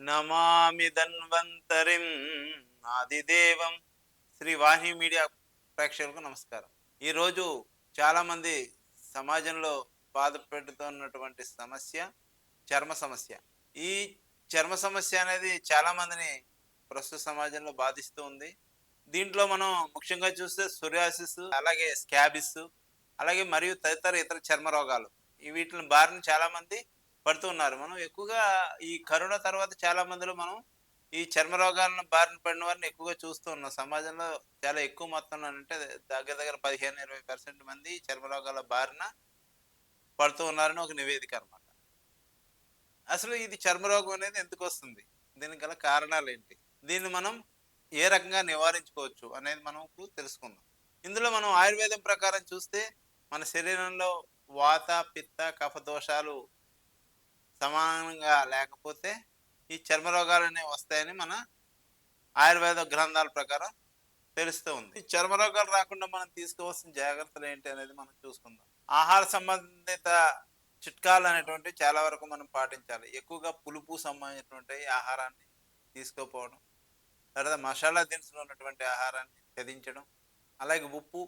నమామి ధన్వంతరిం ఆదిదేవం. శ్రీ వాహిని media ప్రేక్షకులకు నమస్కారం. ఈరోజు చాలామంది సమాజంలో బాధపెడుతున్నటువంటి సమస్య చర్మ సమస్య. ఈ చర్మ సమస్య అనేది చాలామందిని ప్రస్తుత సమాజంలో బాధిస్తూ ఉంది. దీంట్లో మనం ముఖ్యంగా చూస్తే సోరియాసిస్, అలాగే స్కాబిస్, అలాగే మరియు తదితర ఇతర చర్మ రోగాలు. వీటిని బారిన చాలామంది పడుతూ ఉన్నారు. మనం ఎక్కువగా ఈ కరోనా తర్వాత చాలా మందిలో మనం ఈ చర్మ రోగాలను బారిన పడిన వారిని ఎక్కువగా చూస్తూ ఉన్నాం. సమాజంలో చాలా ఎక్కువ మొత్తంలో అంటే దగ్గర దగ్గర 15-20% మంది చర్మ రోగాల బారిన పడుతూ ఉన్నారని ఒక నివేదిక అన్నమాట. అసలు ఇది చర్మ రోగం అనేది ఎందుకొస్తుంది? దీనికి గల కారణాలేంటి? దీన్ని మనం ఏ రకంగా నివారించుకోవచ్చు అనేది మనం ఇప్పుడు తెలుసుకుందాం. ఇందులో మనం ఆయుర్వేదం ప్రకారం చూస్తే మన శరీరంలో వాత, పిత్త, కఫ దోషాలు సమానంగా లేకపోతే ఈ చర్మ రోగాలనేవి వస్తాయని మన ఆయుర్వేద గ్రంథాల ప్రకారం తెలుస్తూ ఉంది. ఈ చర్మ రోగాలు రాకుండా మనం తీసుకోవాల్సిన జాగ్రత్తలు ఏంటి అనేది మనం చూసుకుందాం. ఆహార సంబంధిత చిట్కాలు అనేటువంటివి చాలా వరకు మనం పాటించాలి. ఎక్కువగా పులుపు సంబంధించినటువంటి ఆహారాన్ని తీసుకోపోవడం, తర్వాత మసాలా దినుసులు ఉన్నటువంటి ఆహారాన్ని త్యజించడం, అలాగే ఉప్పు,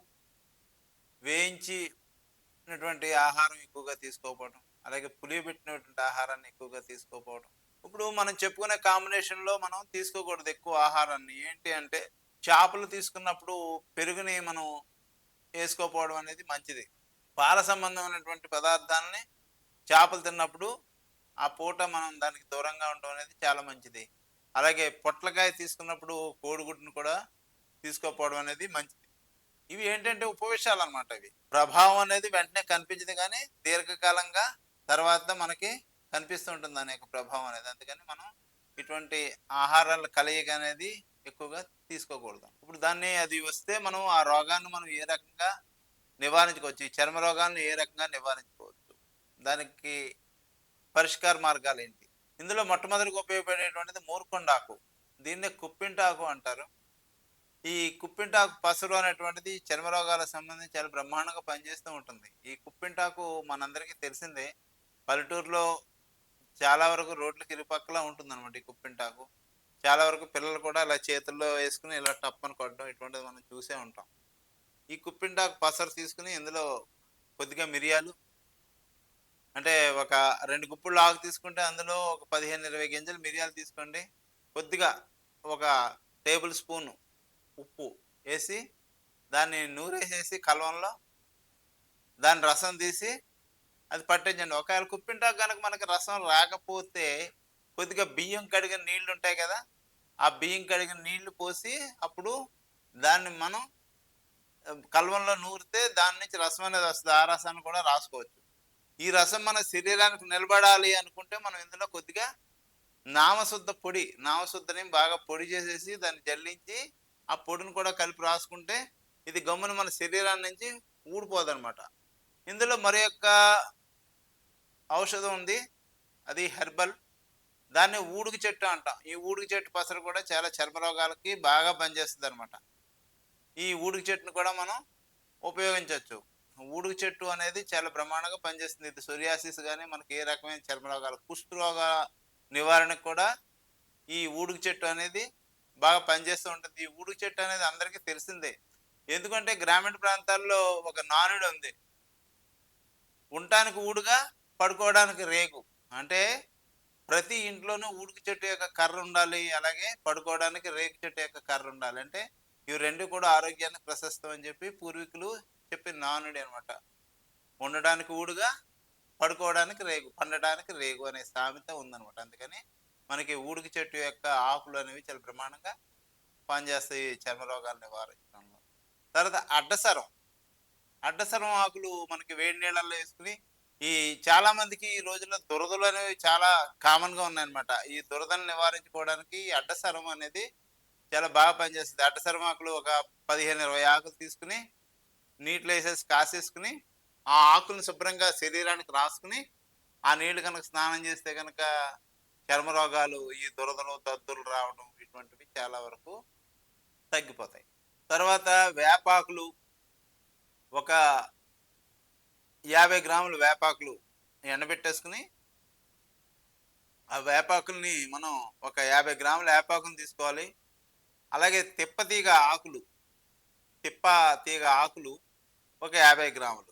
వేయించినటువంటి ఆహారం ఎక్కువగా తీసుకోకపోవడం, అలాగే పులియబెట్టినటువంటి ఆహారాన్ని ఎక్కువగా తీసుకోకపోవడం. ఇప్పుడు మనం చెప్పుకునే కాంబినేషన్‌లో మనం తీసుకోకూడదు ఎక్కువ ఆహారాన్ని. ఏంటి అంటే చేపలు తీసుకున్నప్పుడు పెరుగుని మనం ఏసుకోపోవడం అనేది మంచిది. పాల సంబంధమైనటువంటి పదార్థాలని చేపలు తిన్నప్పుడు ఆ పూట మనం దానికి దూరంగా ఉండడం అనేది చాలా మంచిది. అలాగే పొట్లకాయ తీసుకున్నప్పుడు కోడిగుడ్డును కూడా తీసుకోకపోవడం అనేది మంచిది. ఇవి ఏంటంటే ఉపవిషాలన్నమాట ఇవి. ప్రభావం అనేది వెంటనే కనిపించదు గానీ, దీర్ఘకాలంగా తర్వాత మనకి కనిపిస్తూ ఉంటుంది దాని యొక్క ప్రభావం అనేది. అందుకని మనం ఇటువంటి ఆహారాల కలయిక అనేది ఎక్కువగా తీసుకోకూడదు. ఇప్పుడు అది వస్తే మనం ఆ రోగాన్ని మనం ఏ రకంగా నివారించుకోవచ్చు? ఈ చర్మ రోగాలను ఏ రకంగా నివారించుకోవచ్చు? దానికి పరిష్కార మార్గాలేంటి? ఇందులో మొట్టమొదటిగా ఉపయోగపడేటువంటిది మూర్కొండాకు. దీన్నే కుప్పింటాకు అంటారు. ఈ కుప్పింటాకు పసరు అనేటువంటిది చర్మ రోగాలకు సంబంధించి చాలా బ్రహ్మాండంగా పనిచేస్తూ ఉంటుంది. ఈ కుప్పింటాకు మనందరికీ తెలిసిందే. పల్లెటూరులో చాలా వరకు రోడ్లకి ఇరుపక్కలా ఉంటుందన్నమాట ఈ కుప్పింటాకు. చాలా వరకు పిల్లలు కూడా ఇలా చేతుల్లో వేసుకొని ఇలా టప్పని కొట్టడం ఇటువంటిది మనం చూసే ఉంటాం. ఈ కుప్పింటాకు పసరు తీసుకొని ఇందులో కొద్దిగా మిరియాలు, అంటే ఒక 2 గుప్పుళ్ళు ఆకు తీసుకుంటే అందులో ఒక 15-20 గింజలు మిరియాలు తీసుకోండి. కొద్దిగా ఒక టేబుల్ స్పూన్ ఉప్పు ఏసి దాన్ని నూరేసేసి కలవంలో దాని రసం తీసి అది పట్టించండి. ఒకవేళ కుప్పింటాకు గనక మనకి రసం రాకపోతే కొద్దిగా బియ్యం కడిగిన నీళ్లుంటాయి కదా! ఆ బియ్యం కడిగిన నీళ్లు పోసి అప్పుడు దాన్ని మనం కలవంలో నూరితే దాని నుంచి రసం అనేది వస్తది. ఆ రసాన్ని కూడా రాసుకోవచ్చు. ఈ రసం మన శరీరానికి నిలబడాలి అనుకుంటే మనం ఇందులో కొద్దిగా నామశుద్ధ పొడి, నామశుద్ధని బాగా పొడి చేసేసి దాన్ని జల్లించి ఆ పొడిని కూడా కలిపి రాసుకుంటే ఇది గమ్మున మన శరీరాన్ని నుంచి ఊడిపోదనమాట. ఇందులో మరి యొక్క ఔషధం ఉంది. అది హెర్బల్. దాన్ని ఊడుక చెట్టు అంటాం. ఈ ఊడుక చెట్టు పసరు కూడా చాలా చర్మ రోగాలకి బాగా పనిచేస్తదనమాట. ఈ ఊడుక చెట్టుని కూడా మనం ఉపయోగించొచ్చు. ఊడుక చెట్టు అనేది చాలా బ్రహ్మాండంగా పనిచేస్తుంది. ఇది సోరియాసిస్ గాని, మనకి ఏ రకమైన చర్మ రోగాలు, కుష్టు రోగ నివారణకు కూడా ఈ ఊడుక చెట్టు అనేది బాగా పనిచేస్తూ ఉంటుంది. ఈ ఊడుక చెట్టు అనేది అందరికీ తెలిసిందే. ఎందుకంటే గ్రామీణ ప్రాంతాల్లో ఒక నానుడి ఉంది. ఉండటానికి ఊడుగా, పడుకోవడానికి రేగు. అంటే ప్రతి ఇంట్లోనూ ఊడుక చెట్టు యొక్క కర్ర ఉండాలి. అలాగే పడుకోవడానికి రేగు చెట్టు యొక్క కర్ర ఉండాలి. అంటే ఇవి 2 కూడా ఆరోగ్యానికి ప్రశస్తం అని చెప్పి పూర్వీకులు చెప్పిన నానుడి అనమాట. ఉండడానికి ఊడుగా, పడుకోవడానికి రేగు, పండడానికి రేగు అనే సామెత ఉందనమాట. అందుకని మనకి ఊడుక చెట్టు యొక్క ఆకులు అనేవి చాలా బ్రహ్మాండంగా పనిచేస్తాయి చర్మ రోగాలు నివారించడంలో. తర్వాత అడ్డసరం. అడ్డసరం ఆకులు మనకి వేడి నీళ్ళల్లో వేసుకుని ఈ చాలా మందికి ఈ రోజుల్లో దురదలు అనేవి చాలా కామన్ గా ఉన్నాయన్నమాట. ఈ దురదను నివారించుకోవడానికి ఈ అడ్డసరం అనేది చాలా బాగా పనిచేస్తుంది. అడ్డసరం ఆకులు ఒక 15-20 ఆకులు తీసుకుని నీటిలో వేసేసి కాసేసుకుని ఆ ఆకులను శుభ్రంగా శరీరానికి రాసుకుని ఆ నీళ్లు కనుక స్నానం చేస్తే కనుక చర్మ రోగాలు, ఈ దురదలు, దద్దులు రావడం ఇటువంటివి చాలా వరకు తగ్గిపోతాయి. తర్వాత వేపాకులు ఒక 50 గ్రాములు వేపాకులు ఎండబెట్టేసుకుని ఆ వేపాకుల్ని మనం ఒక 50 గ్రాముల వేపాకుని తీసుకోవాలి. అలాగే తిప్ప తీగ ఆకులు ఒక 50 గ్రాములు.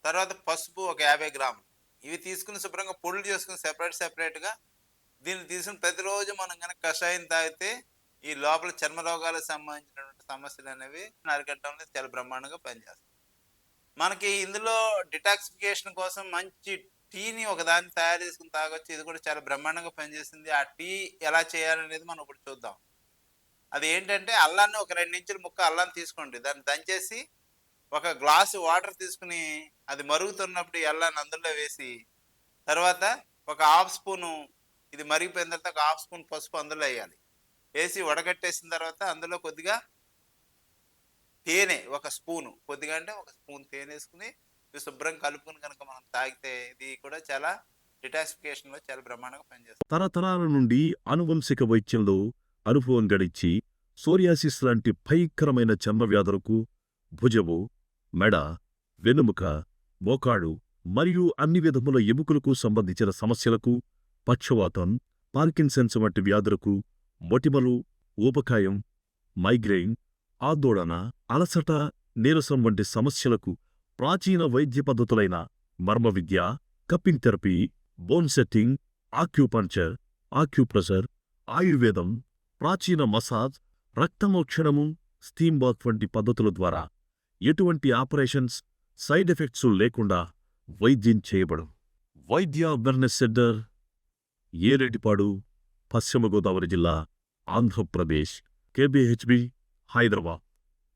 తర్వాత పసుపు ఒక 50 గ్రాములు. ఇవి తీసుకొని శుభ్రంగా పొడులు చేసుకొని సెపరేట్‌గా దీన్ని తీసుకొని ప్రతిరోజు మనం గనక కషాయం తాగితే ఈ లోపల చర్మ రోగాలకు సంబంధించినటువంటి సమస్యలనేవి అరికట్టడంలో చాలా బ్రహ్మాండంగా పనిచేస్తాయి. మనకి ఇందులో డిటాక్సిఫికేషన్ కోసం మంచి టీని ఒకదాన్ని తయారు చేసుకొని తాగొచ్చు. ఇది కూడా చాలా బ్రహ్మాండంగా పనిచేస్తుంది. ఆ టీ ఎలా చేయాలనేది మనం ఇప్పుడు చూద్దాం. అదేంటంటే అల్లాన్ని ఒక 2 ఇంచుల ముక్క అల్లాన్ని తీసుకోండి. దాన్ని దంచేసి ఒక గ్లాసు వాటర్ తీసుకొని అది మరుగుతున్నప్పుడు ఈ అల్లాన్ని అందులో వేసి, తర్వాత ఒక హాఫ్ స్పూను ఇది మరిగిపోయిన తర్వాత ఒక హాఫ్ స్పూన్ పసుపు అందులో వేయాలి. వేసి వడగట్టేసిన తర్వాత అందులో కొద్దిగా తేనె ఒక స్పూను, కొద్దిగా అంటే ఒక స్పూన్ తేనె వేసుకుని ఇది శుభ్రంగా కలుపుకొని కనుక మనం తాగితే ఇది కూడా చాలా డిటాక్సిఫికేషన్‌లో చాలా బ్రహ్మాండంగా పనిచేస్తుంది. తరతరాల నుండి ఆనువంశిక వైద్యంలో అనుభవం గడించి సోరియాసిస్ లాంటి భయంకరమైన చర్మ వ్యాధులకు భుజము, మెడ, వెన్నెముక, మోకాడు మరియు అన్ని విధముల ఎముకలకు సంబంధించిన సమస్యలకు, పక్షవాతం, పార్కిన్సన్స్ వంటి వ్యాధులకు, మొటిమలు, ఊబకాయం, మైగ్రేన్, ఆందోళన, అలసట, నీరసం వంటి సమస్యలకు ప్రాచీన వైద్య పద్ధతులైన మర్మ విద్య, cupping therapy, bone setting, acupuncture, acupressure, ఆయుర్వేదం, ప్రాచీన మసాజ్, రక్తమోక్షణము, స్టీమ్ బాత్ వంటి పద్ధతుల ద్వారా ఎటువంటి ఆపరేషన్స్, సైడ్ ఎఫెక్ట్స్ లేకుండా వైద్యం చేయబడును. వైద్య వెల్నెస్ సెంటర్, ఏరేటిపాడు, పశ్చిమ గోదావరి జిల్లా, ఆంధ్రప్రదేశ్, కేబిహెచ్బి, హైదరాబాద్.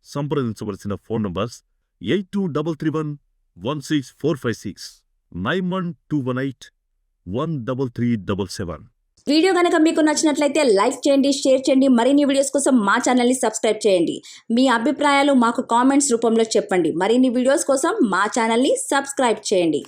సంప్రదించవలసిన ఫోన్ నంబర్స్ 8233116456, 9121813377. వీడియో గనక మీకు నచ్చినట్లయితే లైక్ చేయండి, షేర్ చేయండి. మరిన్ని వీడియోస్ కోసం మా ఛానల్ని సబ్స్క్రైబ్ చేయండి. మీ అభిప్రాయాలు మాకు కామెంట్స్ రూపంలో చెప్పండి. మరిన్ని వీడియోస్ కోసం మా ఛానల్ని సబ్స్క్రైబ్ చేయండి.